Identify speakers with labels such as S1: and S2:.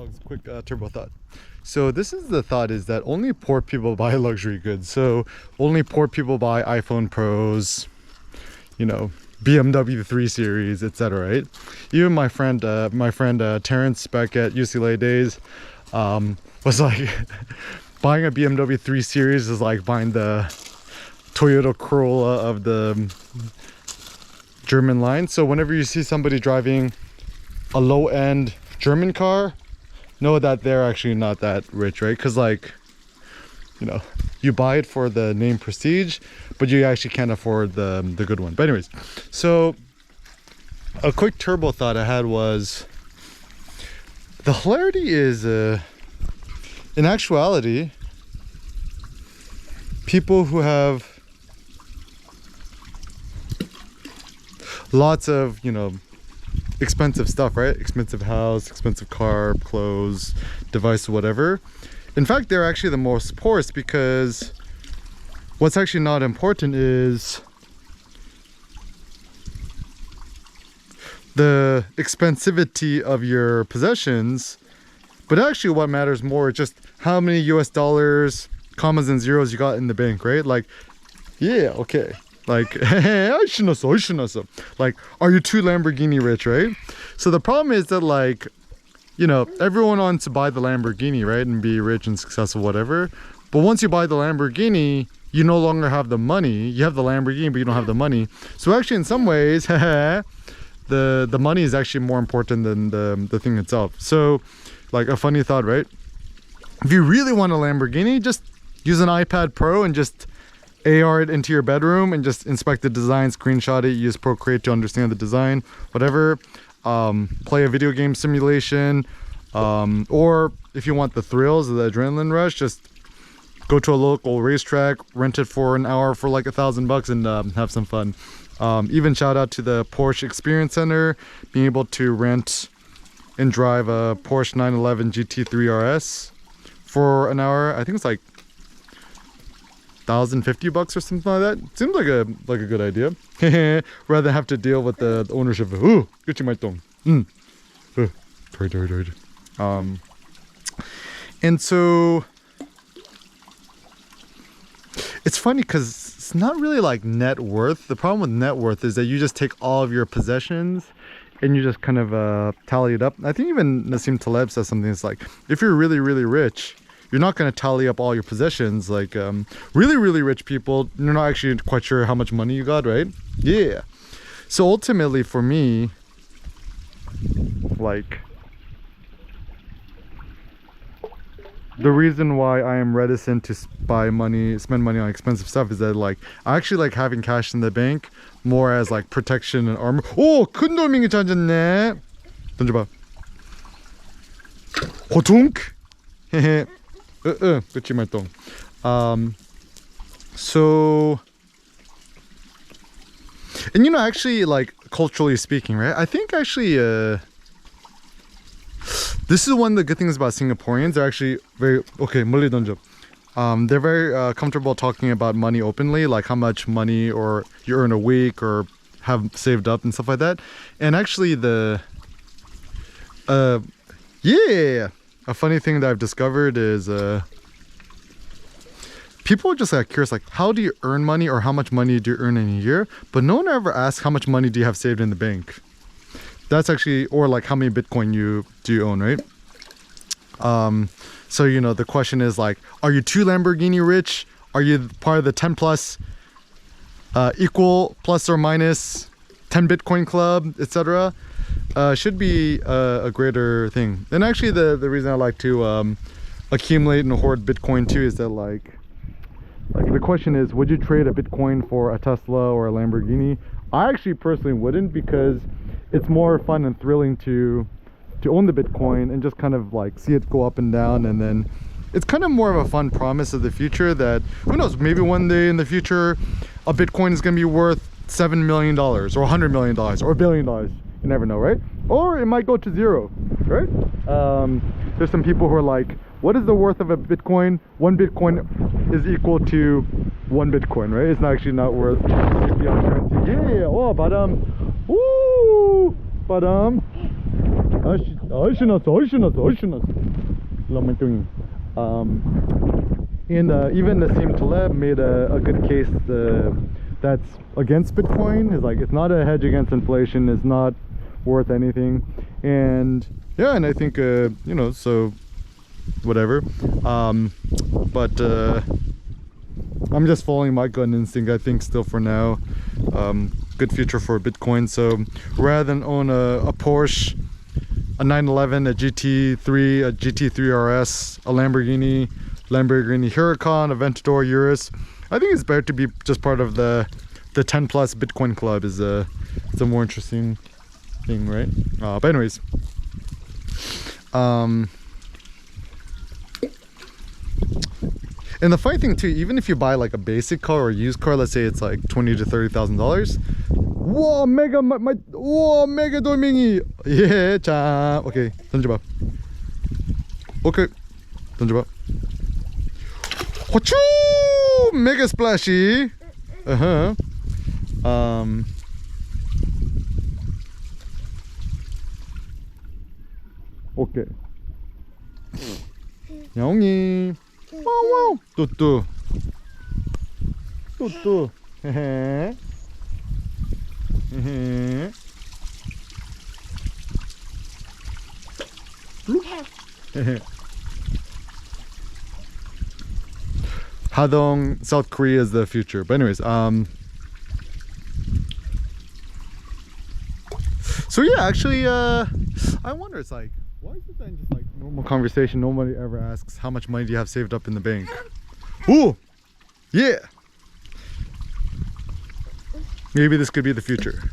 S1: vlogs, quick turbo thought. So this is the thought is that only poor people buy luxury goods. So only poor people buy iPhone Pros, you know, BMW 3 Series, etc. Right? Even my friend Terrence back at UCLA days was like buying a BMW 3 Series is like buying the Toyota Corolla of the German line. So whenever you see somebody driving a low-end German car, know that they're actually not that rich, right? Because, like, you know, you buy it for the name prestige, but you actually can't afford the good one. But anyways, so a quick turbo thought I had was the hilarity is in actuality, people who have lots of, you know, expensive stuff, right? Expensive house, expensive car, clothes, device, whatever. In fact, they're actually the most poorest, because what's actually not important is the expensivity of your possessions, but actually what matters more is just how many US dollars, commas and zeros you got in the bank, right? Like, yeah, okay. Like, like, are you too Lamborghini rich, right? So the problem is that, like, you know, everyone wants to buy the Lamborghini, right? And be rich and successful, whatever. But once you buy the Lamborghini, you no longer have the money. You have the Lamborghini, but you don't have the money. So actually, in some ways, the money is actually more important than the thing itself. So, like, a funny thought, right? If you really want a Lamborghini, just use an iPad Pro and just AR it into your bedroom and just inspect the design, screenshot it, use Procreate to understand the design, whatever. Play a video game simulation, or if you want the thrills, the adrenaline rush, just go to a local racetrack, rent it for an hour for like $1,000 and have some fun. Even shout out to the Porsche Experience Center, being able to rent and drive a Porsche 911 GT3 RS for an hour. I think it's like $1,050 or something like that. Seems like a good idea. Rather than have to deal with the ownership of and so it's funny because it's not really like net worth. The problem with net worth is that you just take all of your possessions and you just kind of tally it up. I think even Nassim Taleb says something that's like, if you're really, really rich, you're not going to tally up all your possessions. Like, really, really rich people, you're not actually quite sure how much money you got, right? Yeah. So ultimately, for me, like, the reason why I am reticent to spend money on expensive stuff is that, like, I actually like having cash in the bank more as, like, protection and armor. 오! 큰 돌멩이 찾았네. 던져봐. 호퉁! 헤헤. 그치 말똥. So, and you know, actually, like, culturally speaking, right, I think actually this is one of the good things about Singaporeans. They're actually very 멀리 던져. They're very comfortable talking about money openly, like how much money or you earn a week or have saved up and stuff like that. And actually a funny thing that I've discovered is people are just like curious, like, how do you earn money or how much money do you earn in a year? But no one ever asks how much money do you have saved in the bank. That's actually, or like how many Bitcoin do you own, right? So, you know, the question is like, are you too Lamborghini rich? Are you part of the 10 plus equal plus or minus 10 Bitcoin club, etc.? Should be a greater thing. And actually the reason I like to accumulate and hoard Bitcoin too is that like the question is, would you trade a Bitcoin for a Tesla or a Lamborghini? I actually personally wouldn't, because it's more fun and thrilling to own the Bitcoin and just kind of like see it go up and down, and then it's kind of more of a fun promise of the future that, who knows, maybe one day in the future a Bitcoin is going to be worth $7 million or $100 million or $1 billion. You never know, right? Or it might go to zero, right? There's some people who are like, what is the worth of a Bitcoin? One Bitcoin is equal to one Bitcoin, right? It's actually not worth fiat currency. Yeah, oh, badam. Woo! Badam. And even Nassim Taleb made a good case that's against Bitcoin. Is like, it's not a hedge against inflation, it's not worth anything. And yeah, and I think you know, so whatever. But I'm just following my gut instinct, I think, still for now. Good future for Bitcoin. So rather than own a Porsche, a 911, a GT3, a GT3 RS, a Lamborghini Huracan, Aventador, Urus, I think it's better to be just part of the 10 plus Bitcoin club. Is it's a more interesting thing, right? But anyways, and the funny thing too, even if you buy like a basic car or a used car, let's say it's like $20,000 to $30,000. Whoa, mega, whoa, mega 돌멩이. 예, 자, 오케이, 던져봐. 오케이, 던져봐. 호추, mega splashy. 오케이. 영이. 와우, 뚜뚜. 뚜뚜. 헤헤. 헤헤. 헤헤. Hadong, South Korea is the future. But anyways, so yeah, actually, I wonder, it's like, why is it then just like normal conversation? Nobody ever asks how much money do you have saved up in the bank? Ooh, yeah. Maybe this could be the future.